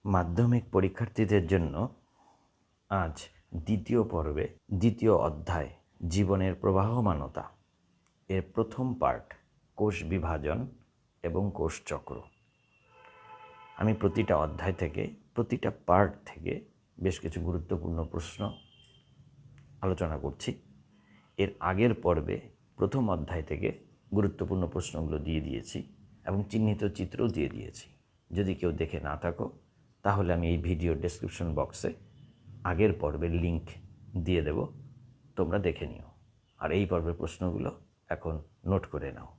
মাধ্যমিক পরীক্ষার্থীদের জন্য আজ দ্বিতীয় পর্বে দ্বিতীয় অধ্যায় জীবনের প্রবাহমানতা এর প্রথম পার্ট কোষ বিভাজন এবং কোষচক্র। আমি প্রতিটা অধ্যায় থেকে প্রতিটা পার্ট থেকে বেশ কিছু গুরুত্বপূর্ণ প্রশ্ন আলোচনা করছি। এর আগের পর্বে প্রথম অধ্যায় থেকে গুরুত্বপূর্ণ প্রশ্নগুলো দিয়ে দিয়েছি এবং চিহ্নিত চিত্রও দিয়ে দিয়েছি। যদি কেউ দেখে না থাকো তাহলে আমি এই ভিডিও ডেসক্রিপশন বক্সে আগের পর্বের লিংক দিয়ে দেব, তোমরা দেখে নিও। আর এই পর্বের প্রশ্নগুলো এখন নোট করে নাও।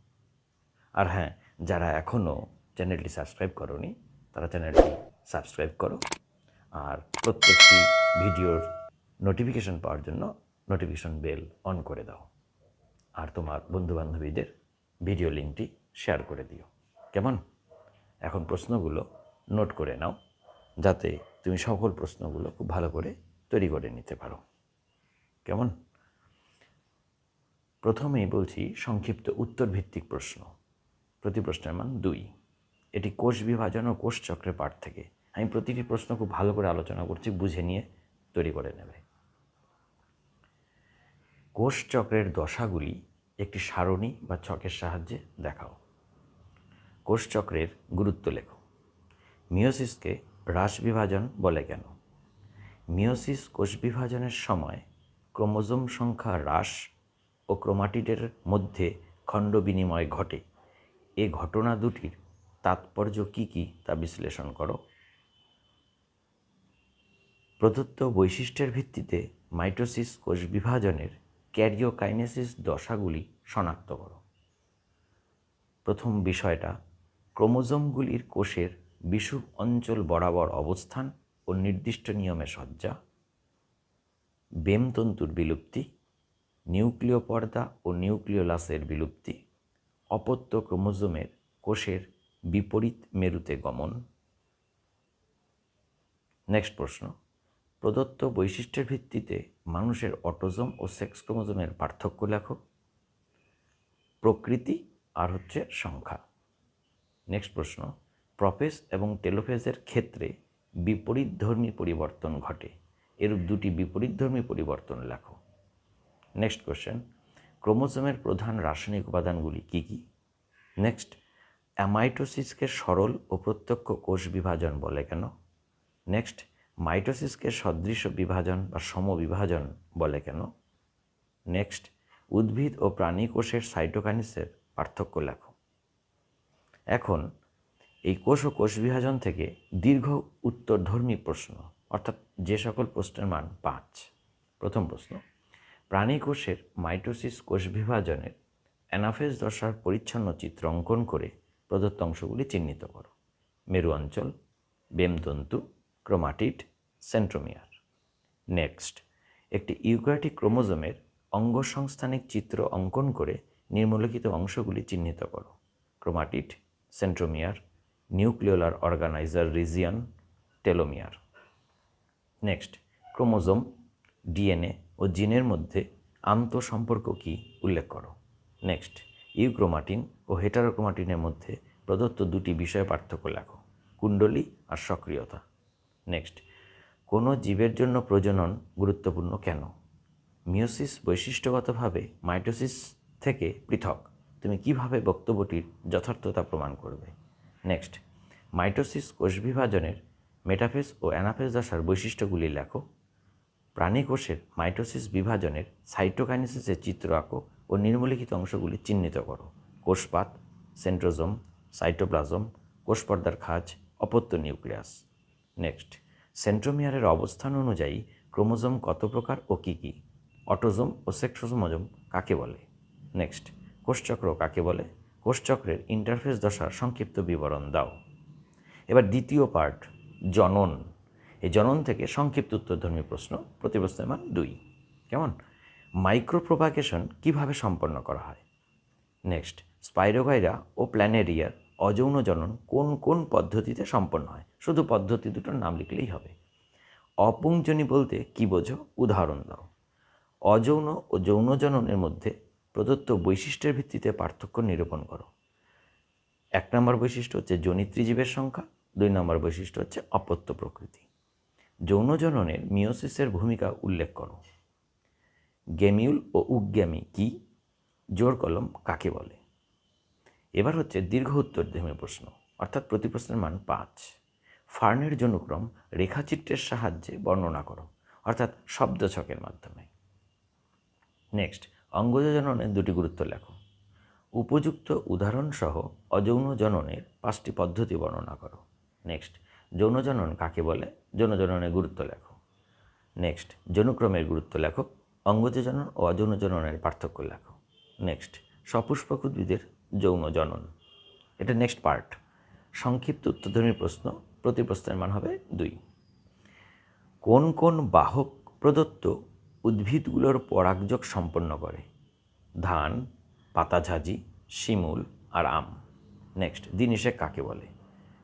আর হ্যাঁ, যারা এখনও চ্যানেলটি সাবস্ক্রাইব করোনি তারা চ্যানেলটি সাবস্ক্রাইব করো, আর প্রত্যেকটি ভিডিওর নোটিফিকেশন পাওয়ার জন্য নোটিফিকেশন বেল অন করে দাও। আর তোমার বন্ধুবান্ধবীদের ভিডিও লিঙ্কটি শেয়ার করে দিও। কেমন? এখন প্রশ্নগুলো নোট করে নাও যাতে তুমি সকল প্রশ্নগুলো খুব ভালো করে তৈরি করে নিতে পারো। কেমন? প্রথমেই বলছি সংক্ষিপ্ত উত্তর ভিত্তিক প্রশ্ন। প্রতি প্রশ্নের মান 2। এটি কোষ বিভাজন ও কোষ চক্রের পাঠ থেকে। আমি প্রতিটি প্রশ্ন খুব ভালো করে আলোচনা করছি, বুঝে নিয়ে তৈরি করে নেবে। কোষ চক্রের দশাগুলি একটি সারণী বা ছকের সাহায্যে দেখাও। কোষ চক্রের গুরুত্ব লেখো। মিওসিসকে হ্রাস বিভাজন বলে কেন? মিওসিস কোষ বিভাজনের সময় ক্রোমোজোম সংখ্যা হ্রাস ও ক্রোমাটিডের মধ্যে খণ্ড বিনিময় ঘটে। এ ঘটনা দুটির তাৎপর্য কী কী তা বিশ্লেষণ করো। প্রদত্ত বৈশিষ্ট্যের ভিত্তিতে মাইটোসিস কোষ বিভাজনের ক্যারিওকাইনেসিস দশাগুলি শনাক্ত করো। প্রথম বিষয়টা ক্রোমোজোমগুলির কোষের বিষুব অঞ্চল বরাবর অবস্থান ও নির্দিষ্ট নিয়মে সজ্জা, বেমতন্তুর বিলুপ্তি, নিউক্লিয় পর্দা ও নিউক্লিওলাসের বিলুপ্তি, অপত্য ক্রোমোজোমের কোষের বিপরীত মেরুতে গমন। নেক্সট প্রশ্ন, প্রদত্ত বৈশিষ্ট্যের ভিত্তিতে মানুষের অটোজোম ও সেক্স ক্রোমোজোমের পার্থক্য লেখো। প্রকৃতি আর সংখ্যা। নেক্সট প্রশ্ন, প্রোফেজ এবং টেলোফেজের ক্ষেত্রে বিপরীতধর্মী পরিবর্তন ঘটে। এরূপ দুটি বিপরীতধর্মী পরিবর্তন লেখো। নেক্সট কোশ্চেন, ক্রোমোজোমের প্রধান রাসায়নিক উপাদানগুলি কী কী? নেক্সট, অ্যামাইটোসিসকে সরল ও প্রত্যক্ষ কোষ বিভাজন বলে কেন? নেক্সট, মাইটোসিসকে সদৃশ বিভাজন বা সমবিভাজন বলে কেন? নেক্সট, উদ্ভিদ ও প্রাণী কোষের সাইটোকাইনেসিসের পার্থক্য লেখো। এখন এই কোষ ও কোষ বিভাজন থেকে দীর্ঘ উত্তরধর্মী প্রশ্ন, অর্থাৎ যে সকল প্রশ্নের মান 5। প্রথম প্রশ্ন, প্রাণী কোষের মাইটোসিস কোষ বিভাজনের অ্যানাফেজ দশার পরিচ্ছন্ন চিত্র অঙ্কন করে প্রদত্ত অংশগুলি চিহ্নিত করো। মেরু অঞ্চল, বেমতন্তু, ক্রোমাটিড, সেন্ট্রোমিয়ার। নেক্সট, একটি ইউক্যারিওটিক ক্রোমোজোমের অঙ্গসংস্থানিক চিত্র অঙ্কন করে নিম্নলিখিত অংশগুলি চিহ্নিত করো। Chromatid, centromere, nucleolar organizer region, telomere. Next, chromosome, DNA ও জিনের মধ্যে আন্তঃসম্পর্ক কী উল্লেখ করো। নেক্সট, ইউক্রোমাটিন ও হেটারোক্রোমাটিনের মধ্যে প্রদত্ত দুটি বিষয় পার্থক্য লেখো। কুণ্ডলী আর সক্রিয়তা। নেক্সট, কোনো জীবের জন্য প্রজনন গুরুত্বপূর্ণ কেন? মিওসিস বৈশিষ্ট্যগতভাবে মাইটোসিস থেকে পৃথক। তুমি কিভাবে বক্তব্যটির যথার্থতা প্রমাণ করবে? নেক্সট, মাইটোসিস কোষ বিভাজনের মেটাফেজ ও অ্যানাফেজ দশার বৈশিষ্ট্যগুলি লেখো। প্রাণী কোষের মাইটোসিস বিভাজনের সাইটোকাইনেসিসের চিত্র আঁকো ও নিম্নলিখিত অংশগুলি চিহ্নিত করো। কোষপাত, সেন্ট্রোজোম, সাইটোপ্লাজম, কোষপর্দার খাঁজ, অপত্য নিউক্লিয়াস। নেক্সট, সেন্ট্রোমিয়ারের অবস্থান অনুযায়ী ক্রোমোজোম কত প্রকার ও কী কী? অটোজোম ও সেক্স ক্রোমোজোম কাকে বলে? নেক্সট, কোষচক্র কাকে বলে? কোষচক্রের ইন্টারফেস দশার সংক্ষিপ্ত বিবরণ দাও। এবার দ্বিতীয় পার্ট, জনন। এই জনন থেকে সংক্ষিপ্ত উত্তরধর্মী প্রশ্ন, প্রতি প্রশ্নের মান 2। কেমন? মাইক্রোপ্রোপাগেশন কিভাবে সম্পন্ন করা হয়? নেক্সট, স্পাইরোগাইরা ও প্ল্যানেরিয়ার অযৌন জনন কোন কোন পদ্ধতিতে সম্পন্ন হয়? শুধু পদ্ধতি দুটোর নাম লিখলেই হবে। অপুংজনী বলতে কি বোঝো? উদাহরণ দাও। অযৌন ও যৌন জননের মধ্যে প্রদত্ত বৈশিষ্ট্যের ভিত্তিতে পার্থক্য নিরূপণ করো। 1 নম্বর বৈশিষ্ট্য হচ্ছে জনিত্রী জীবের সংখ্যা, 2 নম্বর বৈশিষ্ট্য হচ্ছে অপত্য প্রকৃতি। যৌন জননের মিওসিসের ভূমিকা উল্লেখ করো। গেমিউল ও উগ্যামি কি? জোড় কলম কাকে বলে? এবার হচ্ছে দীর্ঘ উত্তরধর্মী প্রশ্ন, অর্থাৎ প্রতি প্রশ্নের মান 5। ফার্নের জনুক্রম রেখাচিত্রের সাহায্যে বর্ণনা করো, অর্থাৎ শব্দছকের মাধ্যমে। নেক্সট, অঙ্গজ জননের 2টি গুরুত্ব লেখো। উপযুক্ত উদাহরণসহ অযৌন জননের 5টি পদ্ধতি বর্ণনা করো। নেক্সট, যৌন জনন কাকে বলে? যৌন জননের গুরুত্ব লেখো। নেক্সট, যৌনক্রমের গুরুত্ব লেখো। অঙ্গজ জনন ও অযৌন জননের পার্থক্য লেখো। নেক্সট, সপুষ্পক উদ্ভিদের যৌন জনন, এটা নেক্সট পার্ট। সংক্ষিপ্ত উত্তরধর্মী প্রশ্ন, প্রতি প্রশ্নের মান হবে 2। কোন কোন বাহক প্রদত্ত উদ্ভিদগুলোর পরাগযোগ সম্পন্ন করে? ধান, পাতাঝাজি, শিমুল আর আম। নেক্সট, দ্বিনিষেক কাকে বলে?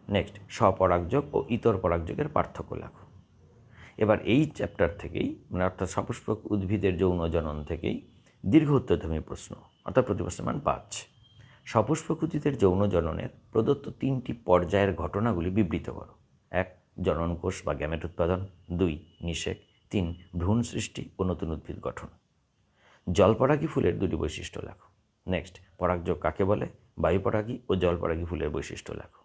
নেক্সট, স্বপরাগযোগ ও ইতর পরাগযোগের পার্থক্য লেখো। এবার এই চ্যাপ্টার থেকেই, মানে অর্থাৎ সপুষ্পক উদ্ভিদের যৌন জনন থেকেই দীর্ঘ উত্তরধর্মী প্রশ্ন, অর্থাৎ প্রতি প্রশ্নের মান 5। সপুষ্পক উদ্ভিদের যৌন জননের প্রদত্ত 3টি পর্যায়ের ঘটনাগুলি বিবৃত করো। 1, জননকোষ বা গ্যামেট উৎপাদন। 2, নিষেক। 3, ভ্রূণ সৃষ্টি ও নতুন উদ্ভিদ গঠন। জলপরাগী ফুলের 2টি বৈশিষ্ট্য লেখো। নেক্সট, পরাগযোগ কাকে বলে? বায়ুপরাগী ও জলপরাগী ফুলের বৈশিষ্ট্য লেখো।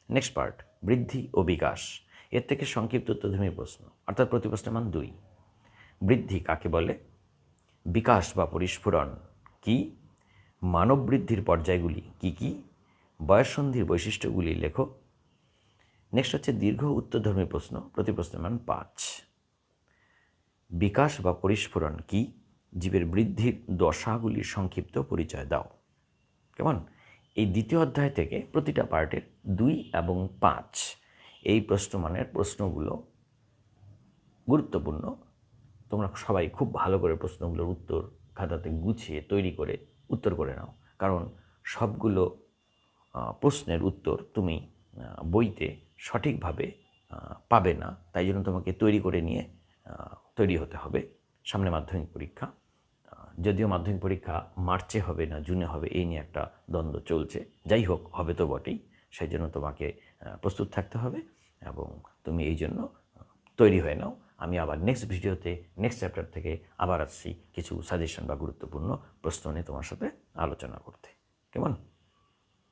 নেক্সট পার্ট, বৃদ্ধি ও বিকাশ। এর থেকে সংক্ষিপ্ত উত্তরধর্মী প্রশ্ন, অর্থাৎ প্রতি প্রশ্নের মান 2। বৃদ্ধি কাকে বলে? বিকাশ বা পরিস্ফুরণ কি? মানব বৃদ্ধির পর্যায়গুলি কি কি? বয়ঃসন্ধির বৈশিষ্ট্যগুলি লেখো। নেক্সট হচ্ছে দীর্ঘ উত্তরধর্মী প্রশ্ন, প্রতি প্রশ্নের মান 5। বিকাশ বা পরিস্ফুরণ কি? জীবের বৃদ্ধির দশাগুলির সংক্ষিপ্ত পরিচয় দাও। কেমন? এই দ্বিতীয় অধ্যায় থেকে প্রতিটা পার্টের 2 এবং 5 এই প্রশ্নমানের প্রশ্নগুলো গুরুত্বপূর্ণ। তোমরা সবাই খুব ভালো করে প্রশ্নগুলোর উত্তর খাতাতে গুছিয়ে তৈরি করে উত্তর করে নাও, কারণ সবগুলো প্রশ্নের উত্তর তুমি বইতে সঠিকভাবে পাবে না, তাই জন্য তোমাকে তৈরি করে নিয়ে তৈরি হতে হবে। সামনে মাধ্যমিক পরীক্ষা, যদিও মাধ্যমিক পরীক্ষা মার্চে হবে না জুনে হবে, এই নিয়ে একটা দ্বন্দ্ব চলছে। যাই হোক, হবে তো বটেই, সেই জন্য তোমাকে প্রস্তুত থাকতে হবে এবং তুমি এই জন্য তৈরি হয়ে নাও। আমি আবার নেক্সট ভিডিওতে নেক্সট চ্যাপ্টার থেকে আবার আসছি কিছু সাজেশন বা গুরুত্বপূর্ণ প্রশ্ন নিয়ে তোমার সাথে আলোচনা করতে। কেমন?